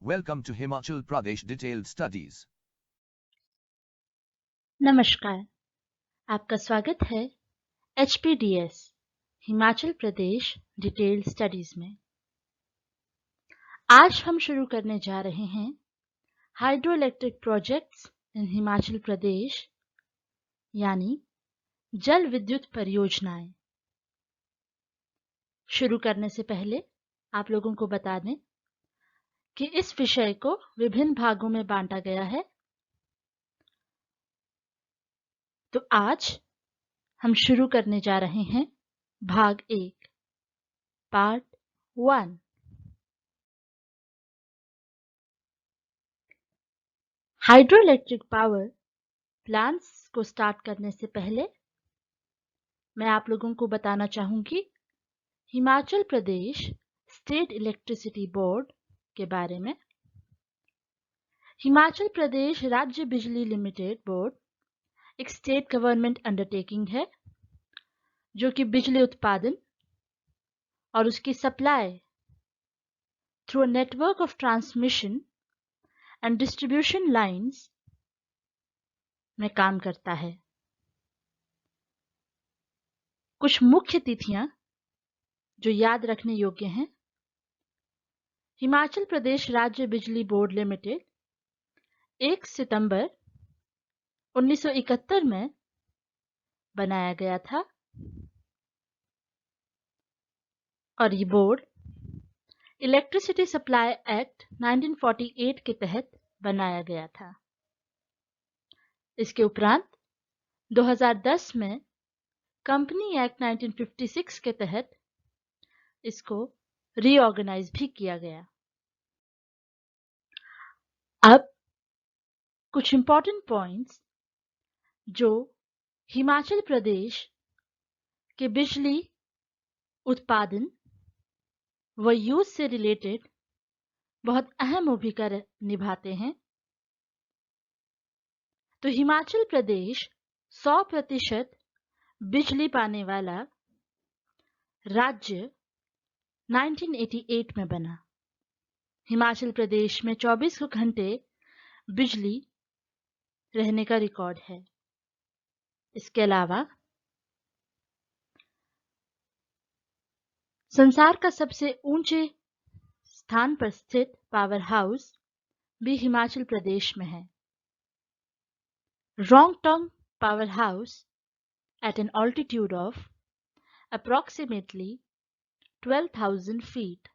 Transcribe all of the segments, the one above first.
Welcome to Himachal Pradesh Detailed Studies. नमस्कार, आपका स्वागत है HPDS Himachal Pradesh detailed studies में। आज हम शुरू करने जा रहे हैं hydro electric projects in Himachal Pradesh यानी जल विद्युत परियोजनाएं। शुरू करने से पहले आप लोगों को बता दें कि इस विषय को विभिन्न भागों में बांटा गया है। तो आज हम शुरू करने जा रहे हैं भाग 1 part 1। Hydro electric power plants को स्टार्ट करने से पहले मैं आप लोगों को बताना चाहूंगी Himachal Pradesh state electricity board के बारे में। हिमाचल प्रदेश राज्य बिजली लिमिटेड बोर्ड एक स्टेट गवर्नमेंट अंडरटेकिंग है जो कि बिजली उत्पादन और उसकी supply through a network of transmission and distribution lines में काम करता है। कुछ मुख्य तिथियां जो याद रखने योग्य हैं। हिमाचल प्रदेश राज्य बिजली बोर्ड लिमिटेड 1 सितंबर 1971 में बनाया गया था और ये बोर्ड इलेक्ट्रिसिटी सप्लाई एक्ट 1948 के तहत बनाया गया था। इसके उपरांत 2010 में कंपनी एक्ट 1956 के तहत इसको रीऑर्गेनाइज भी किया गया। अब कुछ इंपॉर्टेंट पॉइंट्स जो हिमाचल प्रदेश के बिजली उत्पादन व यूज से रिलेटेड बहुत अहम भूमिका निभाते हैं। तो हिमाचल प्रदेश 100% बिजली पाने वाला राज्य 1988 में बना। हिमाचल प्रदेश में 24 घंटे बिजली रहने का रिकॉर्ड है। इसके अलावा संसार का सबसे ऊंचे स्थान पर स्थित पावर हाउस भी हिमाचल प्रदेश में है। Rongtong power house at an altitude of approximately 12,000 feet।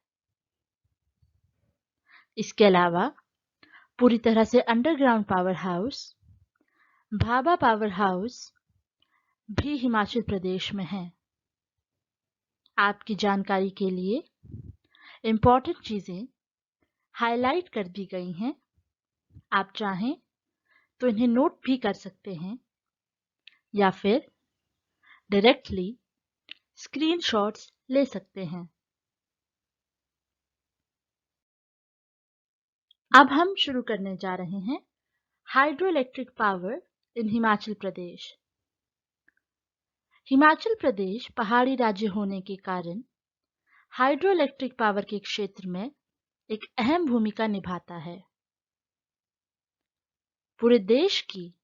इसके अलावा पूरी तरह से underground power house Bhabha power house भी हिमाचल प्रदेश में है। आपकी जानकारी के लिए इंपॉर्टेंट चीजें हाईलाइट कर दी गई हैं। आप चाहें तो इन्हें नोट भी कर सकते हैं या फिर डायरेक्टली स्क्रीनशॉट्स ले सकते हैं। अब हम शुरू करने जा रहे हैं hydro electric power in Himachal Pradesh. Himachal Pradesh पहाड़ी राज्य होने के कारण हाइड्रो इलेक्ट्रिक पावर के क्षेत्र में एक अहम भूमिका निभाता है। पूरे देश की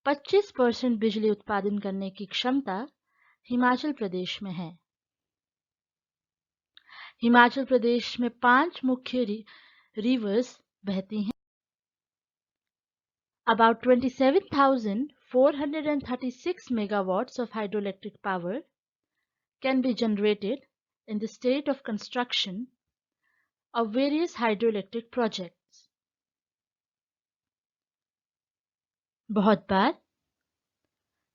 25% बिजली उत्पादन करने की क्षमता हिमाचल प्रदेश में है। हिमाचल प्रदेश में 5 मुख्य रिवर्स बहती हैं। About 27,436 megawatts of hydroelectric power can be generated in the state of construction of various hydroelectric projects। बहुत बार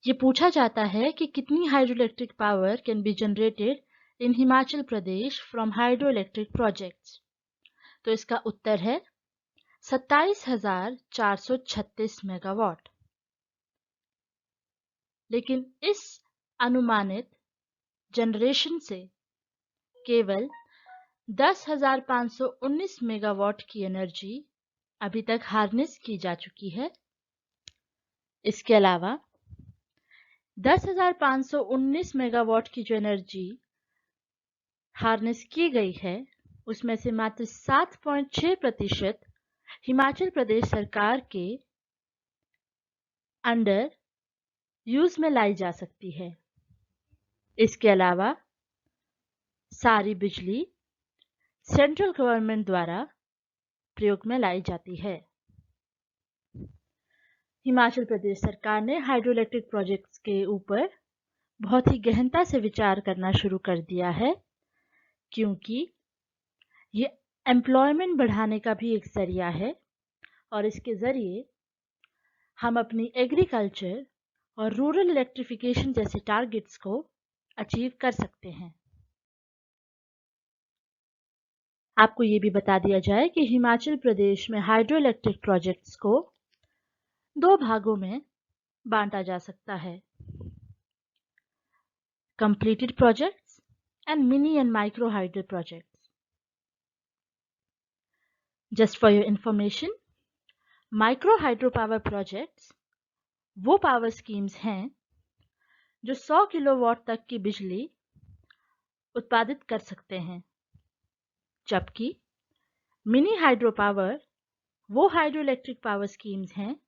ये पूछा जाता है कि कितनी hydroelectric power can be generated in Himachal Pradesh from hydroelectric projects. तो इसका उत्तर है 27,436 मेगावाट। लेकिन इस अनुमानित जनरेशन से केवल 10,519 मेगावाट की एनर्जी अभी तक हार्नेस की जा चुकी है। इसके अलावा 10,519 मेगावाट की जो एनर्जी हार्नेस की गई है उसमें से मात्र 7.6% हिमाचल प्रदेश सरकार के अंडर यूज में लाई जा सकती है। इसके अलावा सारी बिजली सेंट्रल गवर्नमेंट द्वारा प्रयोग में लाई जाती है। हिमाचल प्रदेश सरकार ने हाइड्रो इलेक्ट्रिक प्रोजेक्ट्स के ऊपर बहुत ही गहनता से विचार करना शुरू कर दिया है, क्योंकि ये एम्प्लॉयमेंट बढ़ाने का भी एक जरिया है और इसके जरिए हम अपनी एग्रीकल्चर और रूरल इलेक्ट्रिफिकेशन जैसे टारगेट्स को अचीव कर सकते हैं। आपको ये भी बता दिया जाए कि हिमाचल प्रदेश में हाइड्रो इलेक्ट्रिक प्रोजेक्ट्स को 2 भागों में बांटा जा सकता है, completed projects and mini and micro hydro projects. Just for your information, micro hydro power projects वो पावर स्कीम्स हैं जो 100 किलोवाट तक की बिजली उत्पादित कर सकते हैं, जबकि मिनी हाइड्रो पावर वो हाइड्रो इलेक्ट्रिक पावर स्कीम्स हैं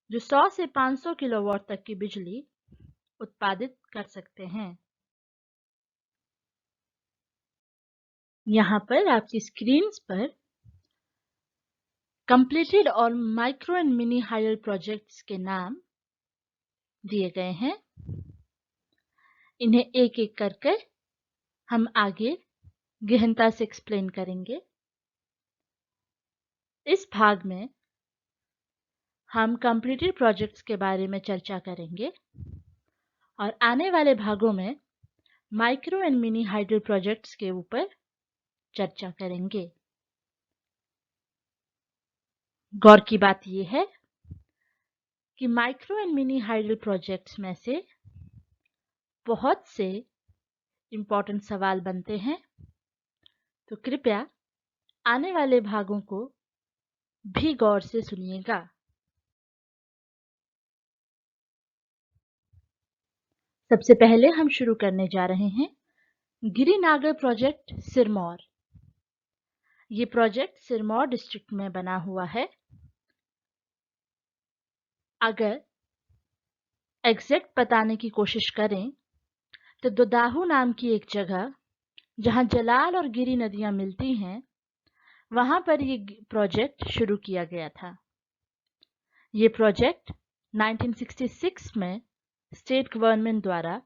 जो 100 से 500 किलोवाट तक की बिजली उत्पादित कर सकते हैं। यहाँ पर आपकी स्क्रीन्स पर कंप्लीटेड और micro and mini hydel projects के नाम दिए गए हैं। इन्हें एक एक करके हम आगे गहनता से एक्सप्लेन करेंगे। इस भाग में हम कंप्लीटेड प्रोजेक्ट्स के बारे में चर्चा करेंगे और आने वाले भागों में micro and mini hydel projects के ऊपर चर्चा करेंगे। गौर की बात यह है कि micro and mini hydel projects में से बहुत से इम्पोर्टेंट सवाल बनते हैं, तो कृपया आने वाले भागों को भी गौर से सुनिएगा। सबसे पहले हम शुरू करने जा रहे हैं गिरिनागर प्रोजेक्ट सिरमौर। ये प्रोजेक्ट सिरमौर डिस्ट्रिक्ट में बना हुआ है। अगर एग्जैक्ट बताने की कोशिश करें तो दोदाहू नाम की एक जगह जहां जलाल और गिरी नदियां मिलती हैं, वहां पर ये प्रोजेक्ट शुरू किया गया था। ये प्रोजेक्ट 1966 में स्टेट गवर्नमेंट द्वारा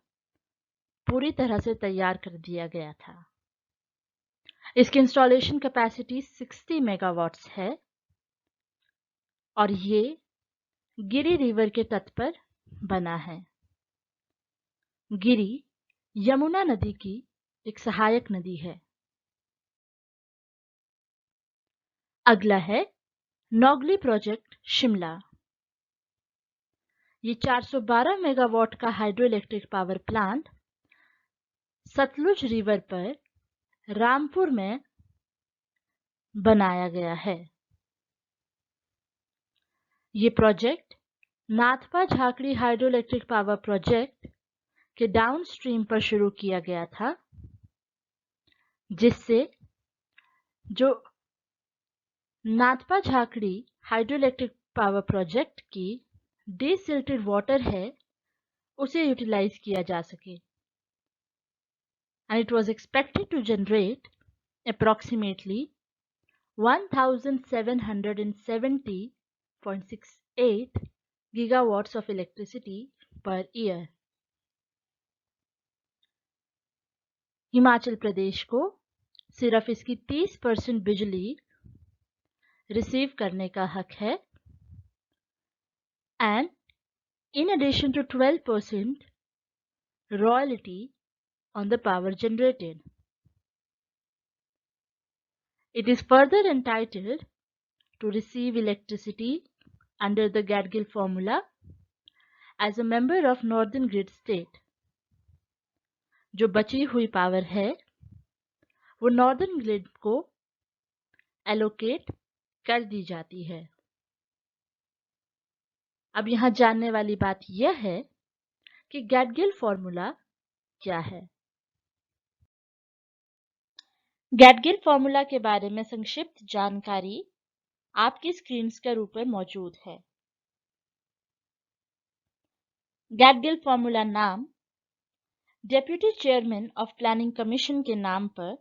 पूरी तरह से तैयार कर दिया गया था। इसकी इंस्टॉलेशन कैपेसिटी 60 मेगावाट्स है और ये गिरी रिवर के तट पर बना है। गिरी यमुना नदी की एक सहायक नदी है। अगला है नौगली प्रोजेक्ट शिमला। ये 412 मेगावाट का hydro electric power plant Sutlej river पर रामपुर में बनाया गया है। ये project Nathpa Jhakri hydro electric power project के डाउनस्ट्रीम पर शुरू किया गया था, जिससे जो Nathpa Jhakri hydro electric power project की डिसिल्टेड वाटर है उसे यूटिलाइज किया जा सके। And it was expected to generate approximately 1770.68 gigawatts of electricity per year. Himachal Pradesh को सिर्फ इसकी 30% बिजली रिसीव करने का हक है, and in addition to 12% royalty on the power generated. It is further entitled to receive electricity under the Gadgil formula as a member of Northern Grid State. जो बची हुई पावर है वो नॉर्दर्न ग्रिड को एलोकेट कर दी जाती है। अब यहाँ जानने वाली बात यह है कि गैडगिल फॉर्मूला क्या है। गैडगिल फॉर्मूला के बारे में संक्षिप्त जानकारी आपकी स्क्रीन के ऊपर मौजूद है। गैडगिल फॉर्मूला नाम deputy chairman of planning commission के नाम पर,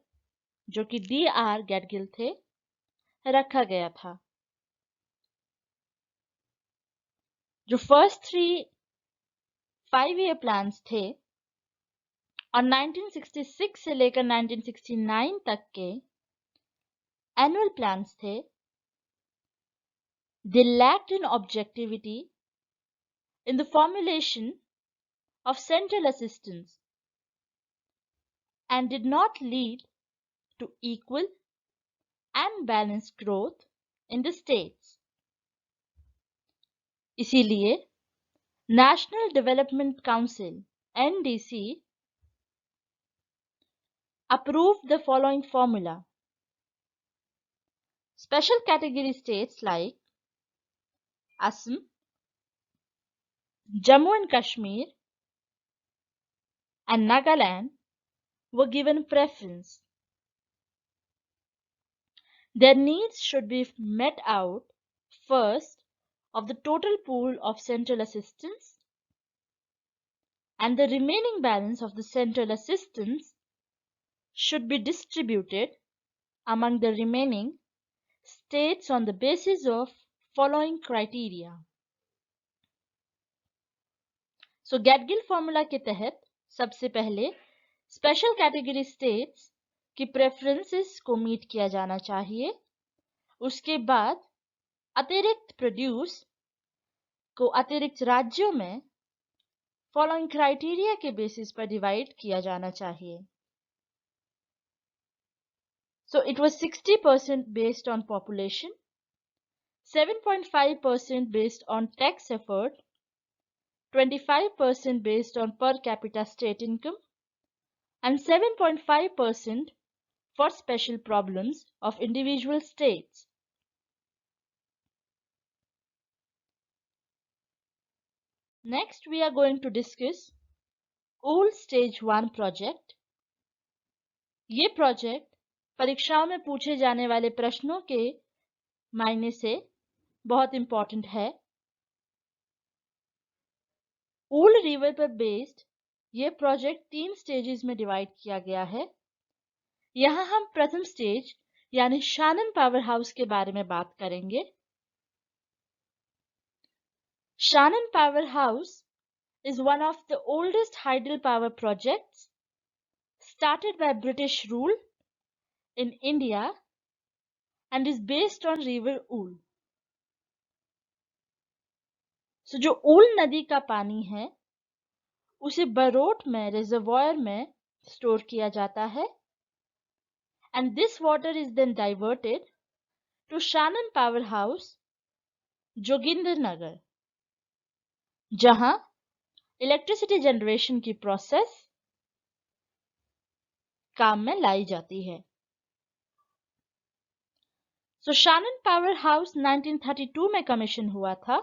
जो कि D.R. गैडगिल थे, रखा गया था। जो फर्स्ट 3 5-year प्लान्स थे और 1966 से लेकर 1969 तक के एनुअल प्लान्स थे, they lacked in objectivity in the formulation of central assistance and did not lead to equal and balanced growth in the states. इसीलिए National Development Council (NDC) approved the following formula. Special category states like Assam, Jammu and Kashmir, and Nagaland were given preference. Their needs should be met out first of the total pool of central assistance, and the remaining balance of the central assistance should be distributed among the remaining states on the basis of following criteria. So Gadgil formula के तहत सबसे पहले special category states की preferences को meet किया जाना चाहिए। उसके बाद अतिरिक्त प्रोड्यूस को अतिरिक्त राज्यों में फॉलोइंग क्राइटेरिया के बेसिस पर डिवाइड किया जाना चाहिए। So it was 60% based on population, 7.5% based on tax effort, 25% based on per capita state income, and 7.5% for special problems of individual states. Next, we are going to discuss OOL Stage 1 project. ये project परीक्षाओं में पूछे जाने वाले प्रश्नों के मायने से बहुत इंपॉर्टेंट है। OOL रिवर पर बेस्ड ये प्रोजेक्ट 3 स्टेजेस में डिवाइड किया गया है। यहाँ हम प्रथम स्टेज यानी शानन पावर हाउस के बारे में बात करेंगे। Shannon Power House is one of the oldest hydel power projects started by British rule in India and is based on river Ool. So जो Ool नदी का पानी है उसे बरोट में रिजर्वॉयर में स्टोर किया जाता है and this water is then diverted to Shannon Power House, Joginder नगर, जहां इलेक्ट्रिसिटी जनरेशन की प्रोसेस काम में लाई जाती है। So Shannon Power House 1932 में कमीशन हुआ था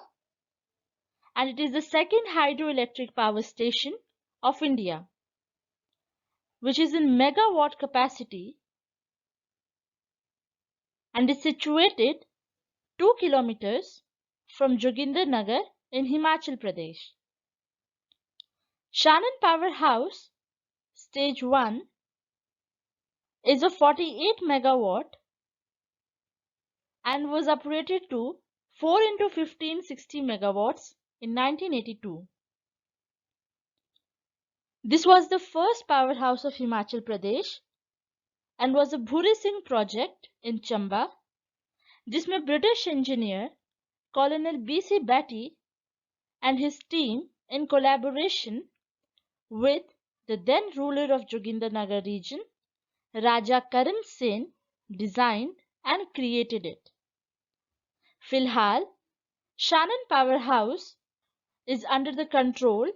and it is the second hydroelectric power station of India, which is in megawatt capacity and is situated 2 kilometers from Joginder Nagar in Himachal Pradesh. Shannon Power House Stage 1 is of 48 megawatt and was operated to 4 into 1560 megawatts in 1982. This was the first powerhouse of Himachal Pradesh and was a Bhuri Singh project in Chamba, जिसमें British engineer Colonel B.C. Batty and his team in collaboration with the then ruler of Joginder Nagar region, Raja Karan Sen, designed and created it. फिलहाल Shannon Power House is under the control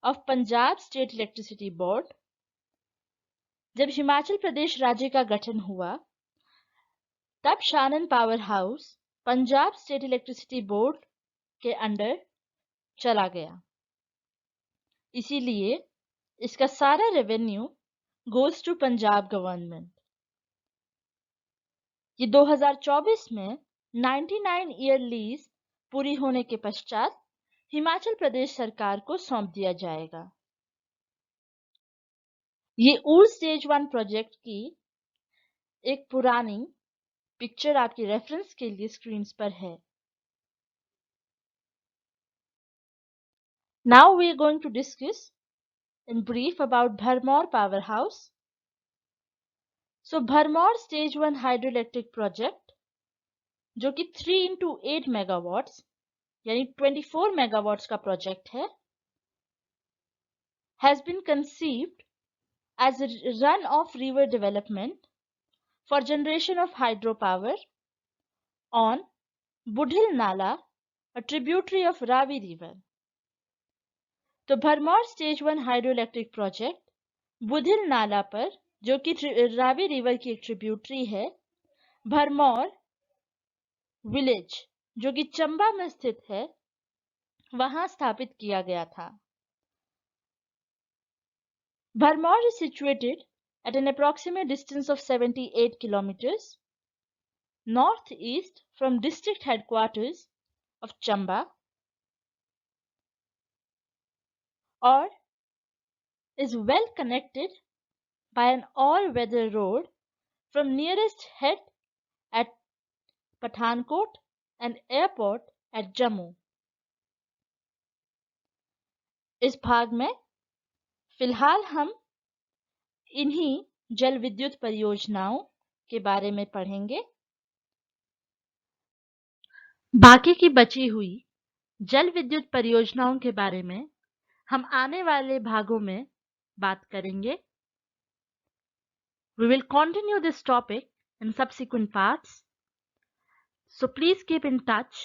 of Punjab State Electricity Board. जब हिमाचल प्रदेश राज्य का गठन हुआ तब Shanan power house Punjab state electricity board के under चला गया। इसीलिए इसका सारा revenue goes to Punjab government. ये 2024 में 99 ईयर लीज पूरी होने के पश्चात हिमाचल प्रदेश सरकार को सौंप दिया जाएगा। ये ऊल स्टेज 1 प्रोजेक्ट की एक पुरानी पिक्चर आपकी रेफरेंस के लिए स्क्रीन पर है। Now we are going to discuss in brief about Bharmor Powerhouse. So Bharmor Stage 1 Hydroelectric Project, जो कि 3 into 8 megawatts यानी 24 megawatts का प्रोजेक्ट है, has been conceived as a run-off river development for generation of hydropower on Budhil Nala, a tributary of Ravi River. तो Bharmour stage 1 hydroelectric project बुधिल नाला पर, जो कि रावी रिवर की एक ट्रिब्यूटरी है, भरमौर विलेज जो कि चंबा में स्थित है, वहां स्थापित किया गया था। Bharmour is situated at an approximate distance of 78 kilometers northeast from district headquarters of Chamba, or is well connected by an all-weather road from nearest head at Pathankot and airport at Jammu. इस भाग में फिलहाल हम इन्हीं जल विद्युत परियोजनाओं के बारे में पढ़ेंगे। बाकी की बची हुई जल विद्युत परियोजनाओं के बारे में हम आने वाले भागों में बात करेंगे। We will continue this topic in subsequent parts. So please keep in touch.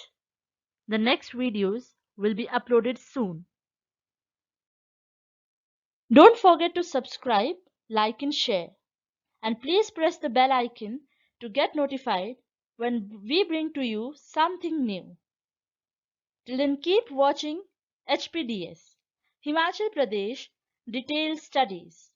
The next videos will be uploaded soon. Don't forget to subscribe, like and share. And please press the bell icon to get notified when we bring to you something new. Till then, keep watching HPDS, Himachal Pradesh Detailed Studies.